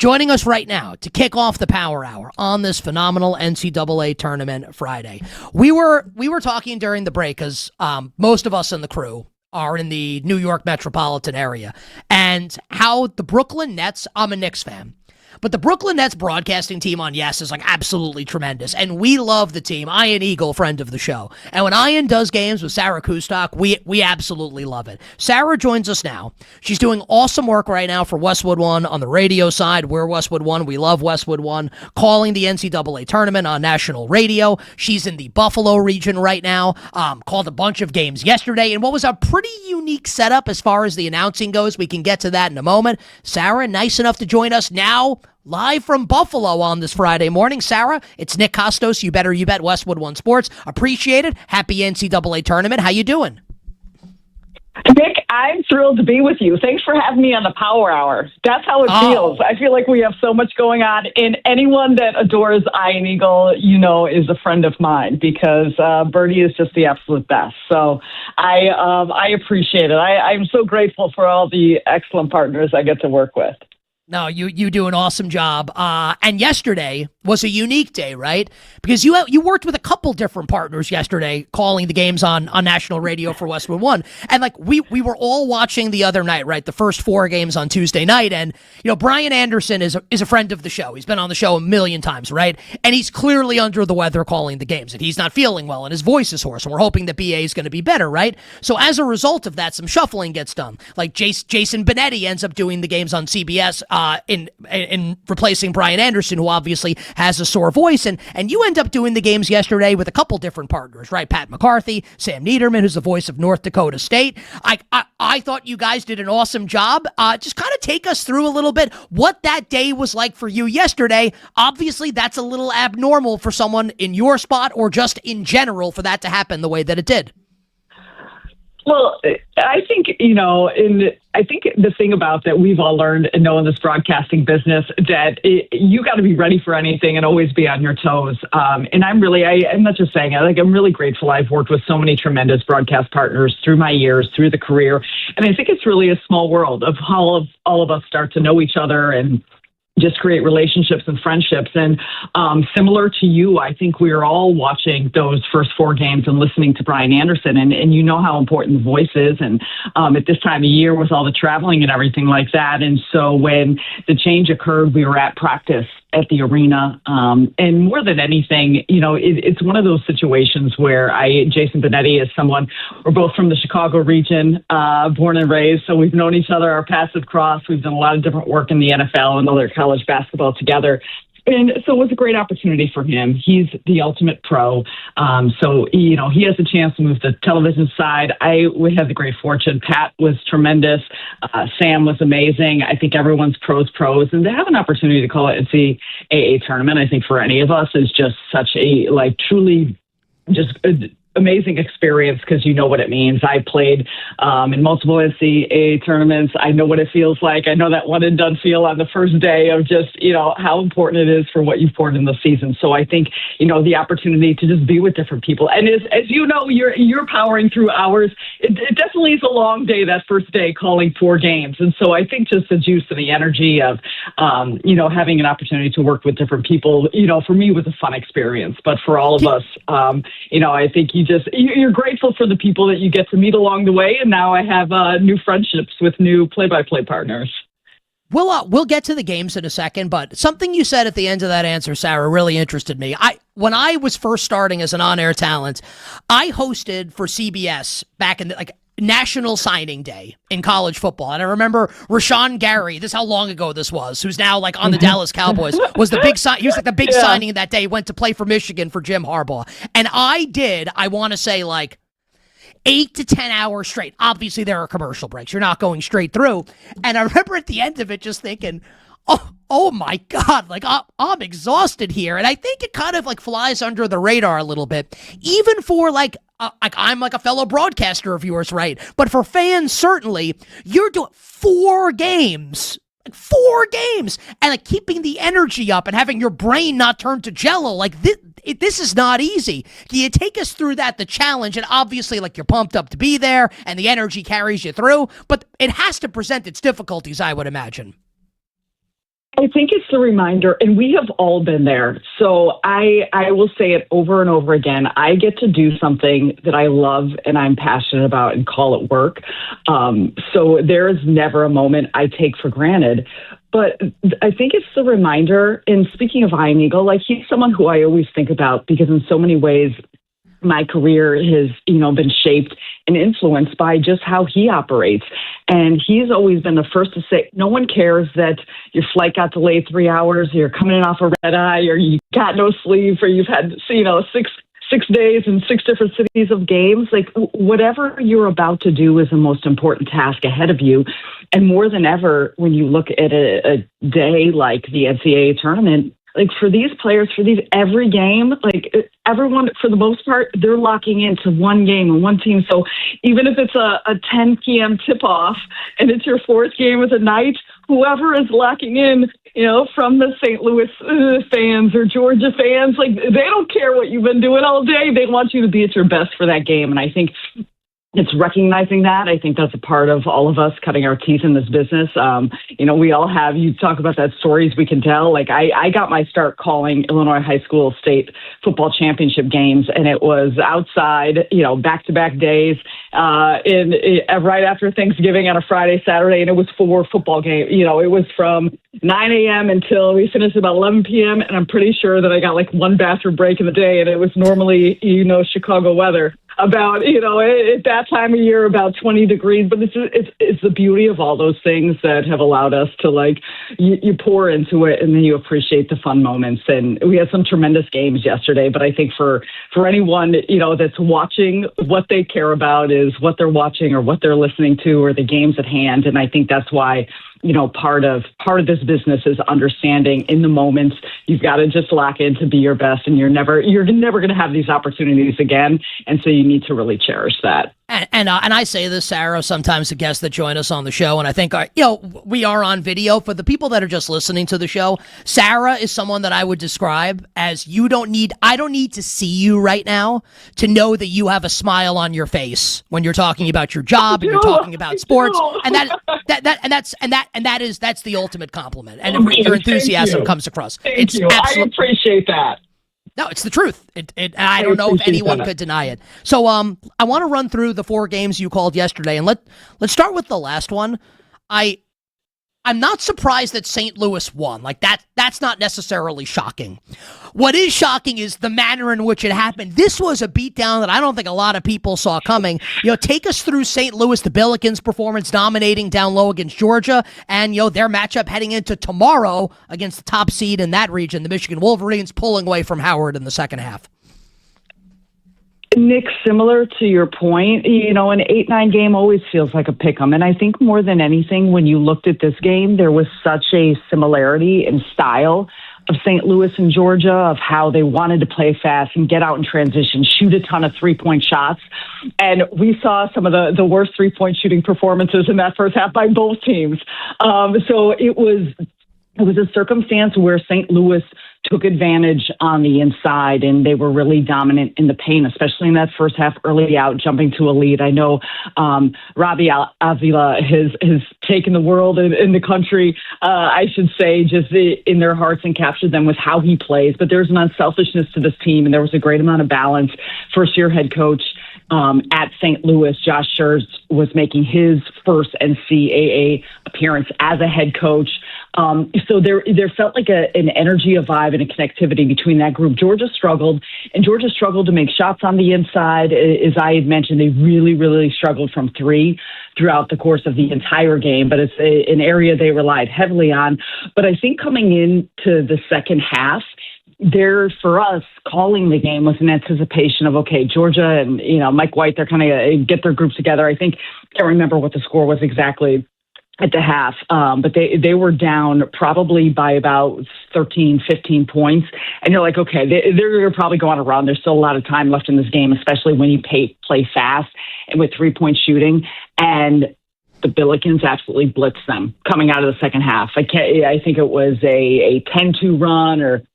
Joining us right now to kick off the Power Hour on this phenomenal NCAA Tournament Friday. We were talking during the break because most of us in the crew are in the New York metropolitan area, and how the Brooklyn Nets, I'm a Knicks fan, but the Brooklyn Nets broadcasting team on Yes is like absolutely tremendous, and we love the team. Ian Eagle, friend of the show, and when Ian does games with Sarah Kustok, we absolutely love it. Sarah joins us now. She's doing awesome work right now for Westwood One on the radio side. We're Westwood One. We love Westwood One. Calling the NCAA tournament on national radio. She's in the Buffalo region right now. Called a bunch of games yesterday, and what was a pretty unique setup as far as the announcing goes. We can get to that in a moment. Sarah, nice enough to join us now, live from Buffalo on this Friday morning. Sarah, it's Nick Kostos. You bet Westwood One Sports. Appreciate it. Happy NCAA tournament. How you doing? Nick, I'm thrilled to be with you. Thanks for having me on the Power Hour. That's how it feels. I feel like we have so much going on, and anyone that adores Ian Eagle, is a friend of mine because Bernie is just the absolute best. So I appreciate it. I'm so grateful for all the excellent partners I get to work with. No, you do an awesome job. And yesterday was a unique day, right? Because you worked with a couple different partners yesterday calling the games on national radio for Westwood One. And like we were all watching the other night, right? The first 4 games on Tuesday night. And, Brian Anderson is a friend of the show. He's been on the show a million times, right? And he's clearly under the weather calling the games. And he's not feeling well and his voice is hoarse. And we're hoping that BA is going to be better, right? So as a result of that, some shuffling gets done. Like Jason Benetti ends up doing the games on CBS in replacing Brian Anderson, who obviously has a sore voice, and you end up doing the games yesterday with a couple different partners, right? Pat McCarthy, Sam Niederman, who's the voice of North Dakota State. I thought you guys did an awesome job. Just kind of take us through a little bit what that day was like for you yesterday. Obviously, that's a little abnormal for someone in your spot or just in general for that to happen the way that it did. Well, I think, I think the thing about that we've all learned and know in this broadcasting business that you got to be ready for anything and always be on your toes. And I'm not just saying it, I'm really grateful. I've worked with so many tremendous broadcast partners through my years, through the career. And I think it's really a small world of how all of us start to know each other and just create relationships and friendships. And similar to you, I think we are all watching those first 4 games and listening to Brian Anderson. And you know how important the voice is. And at this time of year with all the traveling and everything like that. And so when the change occurred, we were at practice at the arena. And more than anything, it's one of those situations where Jason Benetti is someone, we're both from the Chicago region, born and raised. So we've known each other, our paths have crossed. We've done a lot of different work in the NFL and other college basketball together. And so it was a great opportunity for him. He's the ultimate pro. So, he has a chance to move the television side. We had the great fortune. Pat was tremendous. Sam was amazing. I think everyone's pros. And to have an opportunity to call it NCAA tournament, I think for any of us is just such a, truly just amazing experience because you know what it means. I played in multiple NCAA tournaments. I know what it feels like. I know that one and done feel on the first day of just, how important it is for what you've poured in the season. So I think, the opportunity to just be with different people. And as you know, you're powering through hours. It definitely is a long day, that first day calling 4 games. And so I think just the juice and the energy of, having an opportunity to work with different people, for me was a fun experience. But for all of us, I think you're grateful for the people that you get to meet along the way. And now I have new friendships with new play-by-play partners. We'll get to the games in a second, but something you said at the end of that answer, Sarah, really interested me. When I was first starting as an on-air talent, I hosted for CBS back in the, National Signing Day in college football. And I remember Rashawn Gary, this is how long ago this was, who's now on the Dallas Cowboys, was the big he was the big signing that day, went to play for Michigan for Jim Harbaugh. And I want to say 8 to 10 hours straight. Obviously there are commercial breaks. You're not going straight through. And I remember at the end of it just thinking, oh my God, I'm exhausted here. And I think it kind of flies under the radar a little bit, even for I'm a fellow broadcaster of yours, right? But for fans, certainly, you're doing 4 games. 4 games. And keeping the energy up and having your brain not turn to jello. This is not easy. Can you take us through the challenge? And obviously, you're pumped up to be there and the energy carries you through. But it has to present its difficulties, I would imagine. I think it's the reminder, and we have all been there. So I will say it over and over again. I get to do something that I love and I'm passionate about and call it work. So there is never a moment I take for granted. But I think it's the reminder, and speaking of Ian Eagle, like he's someone who I always think about because in so many ways, my career has, been shaped and influenced by just how he operates. And he's always been the first to say, no one cares that your flight got delayed 3 hours, you're coming in off a red eye, or you got no sleep, or you've had, six days in 6 different cities of games. Like whatever you're about to do is the most important task ahead of you. And more than ever, when you look at a day like the NCAA tournament, like for these players, every game, like everyone, for the most part, they're locking into one game and one team. So even if it's a 10 p.m. tip-off and it's your fourth game of the night, whoever is locking in, from the St. Louis fans or Georgia fans, like they don't care what you've been doing all day. They want you to be at your best for that game. And I think it's recognizing that. I think that's a part of all of us cutting our teeth in this business. We all have, you talk about that stories we can tell. Like I got my start calling Illinois high school state football championship games, and it was outside, back-to-back days right after Thanksgiving on a Friday, Saturday, and it was 4 football games. It was from 9 a.m. until we finished about 11 p.m., and I'm pretty sure that I got like one bathroom break in the day, and it was normally, Chicago weather. About, at that time of year, about 20 degrees. But it's the beauty of all those things that have allowed us to, like, you pour into it and then you appreciate the fun moments. And we had some tremendous games yesterday. But I think for anyone, that's watching, what they care about is what they're watching or what they're listening to or the games at hand. And I think that's why, part of this business is understanding in the moments you've got to just lock in to be your best, and you're never going to have these opportunities again, and so you need to really cherish that. And I say this, Sarah, sometimes the guests that join us on the show, and I think, we are on video. For the people that are just listening to the show, Sarah is someone that I would describe as I don't need to see you right now to know that you have a smile on your face when you're talking about your job and you're talking about sports. And that's the ultimate compliment. And your enthusiasm comes across. Thank you. I appreciate that. No, it's the truth. I don't know if anyone could deny it. So I want to run through the 4 games you called yesterday, and let's start with the last one. I'm not surprised that St. Louis won. Like that's not necessarily shocking. What is shocking is the manner in which it happened. This was a beatdown that I don't think a lot of people saw coming. Take us through St. Louis, the Billikens' performance dominating down low against Georgia, and their matchup heading into tomorrow against the top seed in that region, the Michigan Wolverines, pulling away from Howard in the second half. Nick, similar to your point, an 8-9 game always feels like a pick'em. And I think more than anything, when you looked at this game, there was such a similarity in style of St. Louis and Georgia, of how they wanted to play fast and get out in transition, shoot a ton of 3-point shots. And we saw some of the worst 3-point shooting performances in that first half by both teams. So it was a circumstance where St. Louis took advantage on the inside, and they were really dominant in the paint, especially in that first half, early out, jumping to a lead. I know Robbie Avila has taken the world in the country, I should say, just in their hearts, and captured them with how he plays. But there's an unselfishness to this team, and there was a great amount of balance. First-year head coach at St. Louis, Josh Scherz, was making his first NCAA appearance as a head coach. So there felt like an energy, a vibe, and a connectivity between that group. Georgia struggled to make shots on the inside. As I had mentioned, they really, really struggled from 3 throughout the course of the entire game, but it's an area they relied heavily on. But I think coming into the second half, for us, calling the game was an anticipation of, okay, Georgia and, Mike White, they're kind of get their groups together. I can't remember what the score was exactly at the half, but they were down probably by about 13, 15 points. And you're like, okay, they're probably going to run. There's still a lot of time left in this game, especially when you play fast and with 3-point shooting. And the Billikens absolutely blitzed them coming out of the second half. I think it was a 10-2 run,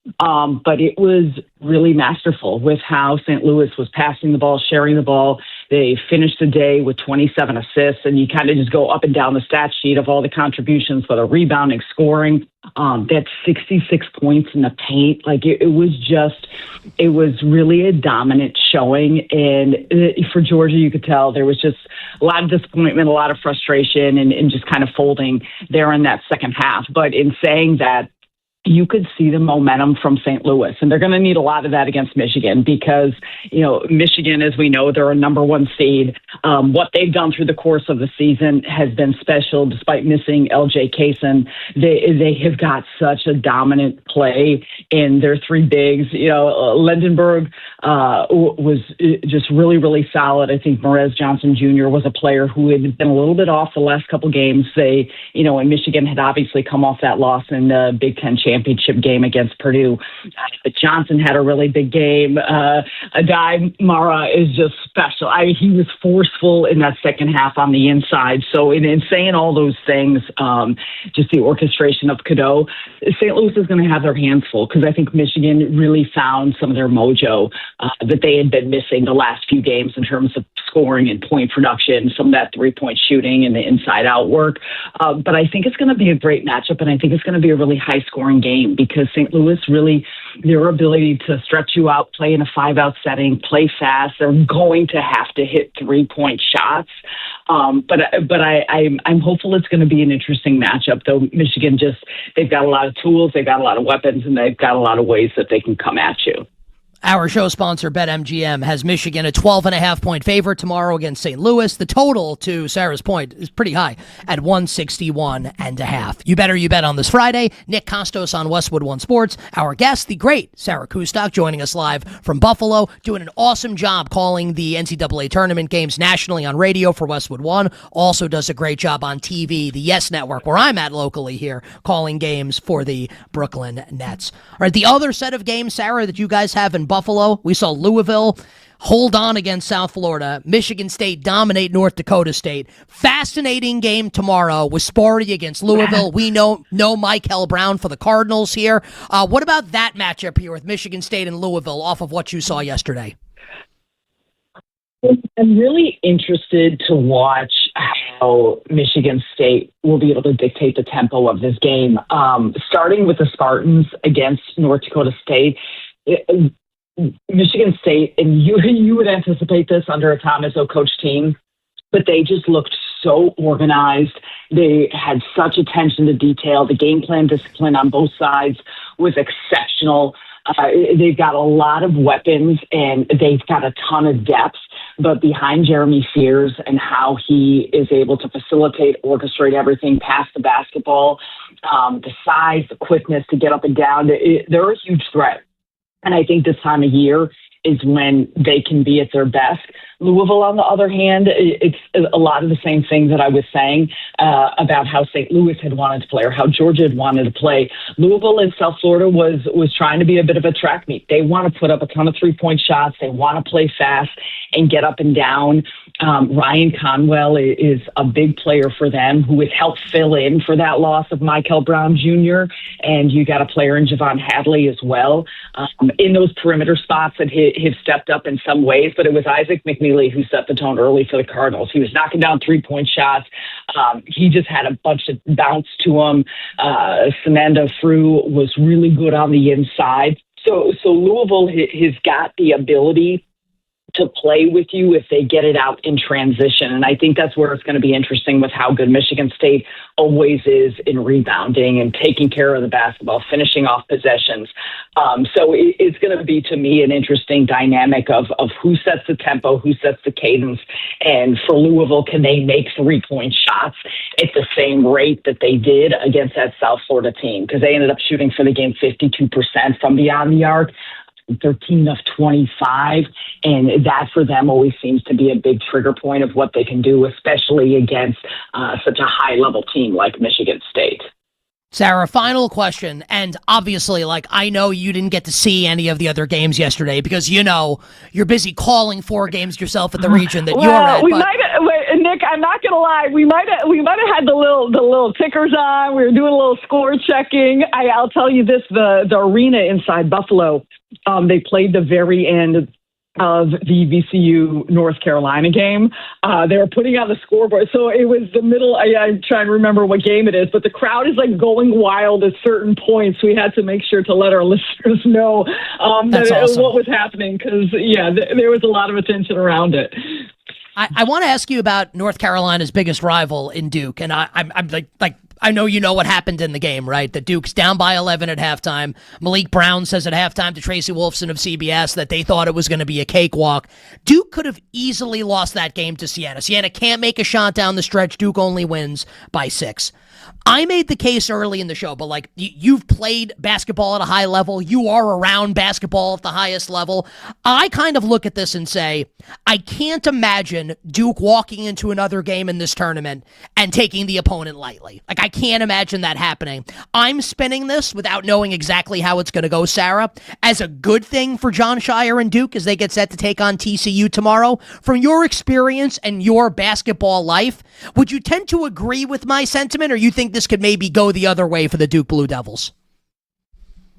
but it was really masterful with how St. Louis was passing the ball, sharing the ball, They finished the day with 27 assists, and you kind of just go up and down the stat sheet of all the contributions for the rebounding, scoring. They had 66 points in the paint. Like it was really a dominant showing. And for Georgia, you could tell there was just a lot of disappointment, a lot of frustration, and just kind of folding there in that second half. But in saying that, you could see the momentum from St. Louis, and they're going to need a lot of that against Michigan because, Michigan, as we know, they're a number one seed. What they've done through the course of the season has been special, despite missing L.J. Kaysen. They have got such a dominant play in their three bigs. Lindenberg was just really, really solid. I think Morez Johnson Jr. was a player who had been a little bit off the last couple games. And Michigan had obviously come off that loss in the Big Ten championship game against Purdue. But Johnson had a really big game. Adai Mara is just special. He was forceful in that second half on the inside. So in saying all those things, just the orchestration of Cadeau, St. Louis is going to have their hands full because I think Michigan really found some of their mojo that they had been missing the last few games in terms of scoring and point production, some of that three-point shooting and the inside-out work. But I think it's going to be a great matchup, and I think it's going to be a really high-scoring game because St. Louis really, their ability to stretch you out, play in a five-out setting, play fast, they're going to have to hit three-point shots. But I'm hopeful it's going to be an interesting matchup, though Michigan they've got a lot of tools, they've got a lot of weapons, and they've got a lot of ways that they can come at you. Our show sponsor, BetMGM, has Michigan a 12.5-point favorite tomorrow against St. Louis. The total, to Sarah's point, is pretty high at 161.5. You bet on this Friday. Nick Kostos on Westwood One Sports. Our guest, the great Sarah Kustok, joining us live from Buffalo, doing an awesome job calling the NCAA Tournament games nationally on radio for Westwood One. Also does a great job on TV, the Yes Network, where I'm at locally here, calling games for the Brooklyn Nets. All right, the other set of games, Sarah, that you guys have in Buffalo, we saw Louisville hold on against South Florida. Michigan State dominate North Dakota State. Fascinating game tomorrow with Sparty against Louisville. We know Michael Brown for the Cardinals here. What about that matchup here with Michigan State and Louisville off of what you saw yesterday? I'm really interested to watch how Michigan State will be able to dictate the tempo of this game. Starting with the Spartans against North Dakota State, Michigan State, and you would anticipate this under a Tom Izzo coach team, but they just looked so organized. They had such attention to detail. The game plan discipline on both sides was exceptional. They've got a lot of weapons, and they've got a ton of depth. But behind Jeremy Fears and how he is able to facilitate, orchestrate everything past the basketball, the size, the quickness to get up and down, they're a huge threat. And I think this time of year is when they can be at their best. Louisville, on the other hand, it's a lot of the same things that I was saying about how St. Louis had wanted to play or how Georgia had wanted to play. Louisville in South Florida was trying to be a bit of a track meet. They want to put up a ton of three-point shots. They want to play fast and get up and down. Ryan Conwell is a big player for them who has helped fill in for that loss of Michael Brown Jr. And you got a player in Javon Hadley as well in those perimeter spots that have stepped up in some ways. But it was Isaac McNeely who set the tone early for the Cardinals. He was knocking down three-point shots. He just had a bunch of bounce to him. Samanda Frew was really good on the inside. So Louisville has got the ability to play with you if they get it out in transition. And I think that's where it's going to be interesting with how good Michigan State always is in rebounding and taking care of the basketball, finishing off possessions. So it's going to be, to me, an interesting dynamic of who sets the tempo, who sets the cadence. And for Louisville, can they make three-point shots at the same rate that they did against that South Florida team? Because they ended up shooting for the game 52% from beyond the arc. 13 of 25, and that for them always seems to be a big trigger point of what they can do, especially against such a high-level team like Michigan State. Sarah, final question, and obviously, I know you didn't get to see any of the other games yesterday because, you're busy calling 4 games yourself at the region that you're at. Nick, I'm not gonna lie. We might have had the little tickers on. We were doing a little score checking. I'll tell you this: the arena inside Buffalo, they played the very end of the VCU North Carolina game. They were putting on the scoreboard. So it was the middle. I'm trying to remember what game it is, but the crowd is like going wild at certain points. We had to make sure to let our listeners know what was happening because, there was a lot of attention around it. I want to ask you about North Carolina's biggest rival in Duke, and I'm like I know you know what happened in the game, right? The Duke's down by 11 at halftime. Malik Brown says at halftime to Tracy Wolfson of CBS that they thought it was going to be a cakewalk. Duke could have easily lost that game to Siena. Siena can't make a shot down the stretch. Duke only wins by 6. I made the case early in the show, but like you've played basketball at a high level. You are around basketball at the highest level. I kind of look at this and say, I can't imagine Duke walking into another game in this tournament and taking the opponent lightly. Like, I can't imagine that happening. I'm spinning this without knowing exactly how it's going to go, Sarah, as a good thing for John Shire and Duke as they get set to take on TCU tomorrow. From your experience and your basketball life, would you tend to agree with my sentiment, or you think this could maybe go the other way for the Duke Blue Devils?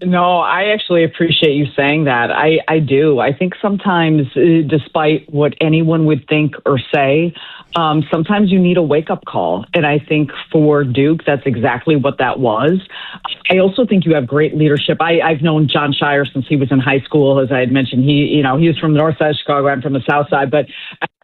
No, I actually appreciate you saying that. I do. I think sometimes, despite what anyone would think or say, sometimes you need a wake-up call. And I think for Duke, that's exactly what that was. I also think you have great leadership. I've known John Shire since he was in high school. As I had mentioned, he was from the north side of Chicago. I'm from the south side. But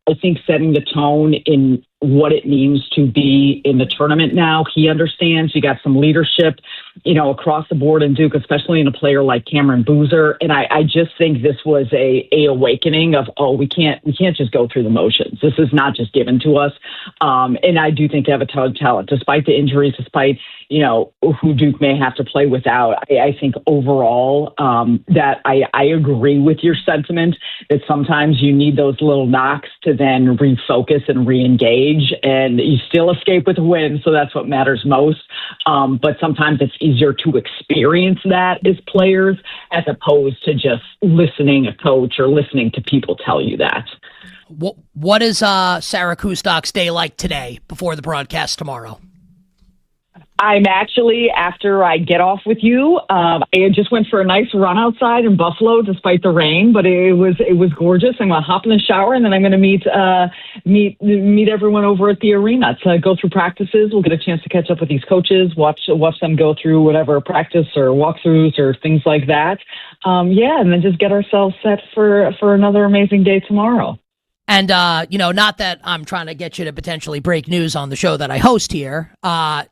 I think setting the tone in what it means to be in the tournament now, he understands. You got some leadership, across the board in Duke, especially in a player like Cameron Boozer. And I just think this was a awakening of, we can't just go through the motions. This is not just given to us. And I do think they have a ton of talent, despite the injuries, despite, who Duke may have to play without. I think overall that I agree with your sentiment that sometimes you need those little knocks to then refocus and reengage, and you still escape with a win. So that's what matters most. But sometimes it's easier to experience that as players as opposed to just listening a coach or listening to people tell you that. What is Sarah Kustok's day like today before the broadcast tomorrow? I'm actually, after I get off with you, I just went for a nice run outside in Buffalo despite the rain, but it was gorgeous. I'm going to hop in the shower, and then I'm going to meet everyone over at the arena to go through practices. We'll get a chance to catch up with these coaches, watch them go through whatever practice or walkthroughs or things like that. And then just get ourselves set for another amazing day tomorrow. And, not that I'm trying to get you to potentially break news on the show that I host here.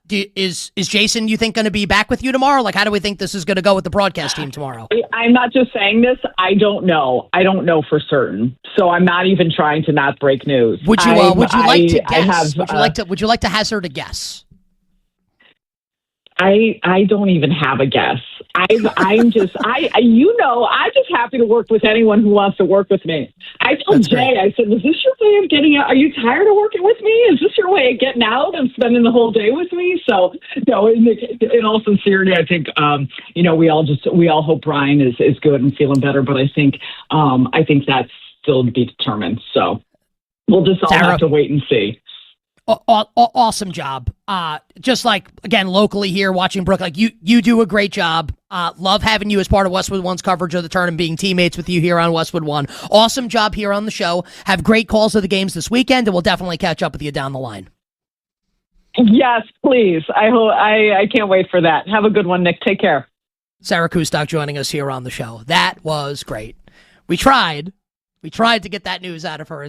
Is Jason, you think, going to be back with you tomorrow? Like, how do we think this is going to go with the broadcast team tomorrow? I'm not just saying this. I don't know. I don't know for certain. So I'm not even trying to not break news. Would you like to guess? Would you like to hazard a guess? I don't even have a guess. I'm just happy to work with anyone who wants to work with me. I told Jay, I said, is this your way of getting out? Are you tired of working with me? Is this your way of getting out and spending the whole day with me? So, no, in all sincerity, I think, we all hope Brian is good and feeling better, but I think that's still to be determined. So we'll just all have to wait and see. Awesome job. Just like, again, locally here watching Brooke, like you do a great job. Love having you as part of Westwood One's coverage of the tournament, being teammates with you here on Westwood One. Awesome job here on the show. Have great calls of the games this weekend, and we'll definitely catch up with you down the line. Yes, please. I can't wait for that. Have a good one, Nick. Take care. Sarah Kustok joining us here on the show. That was great. We tried to get that news out of her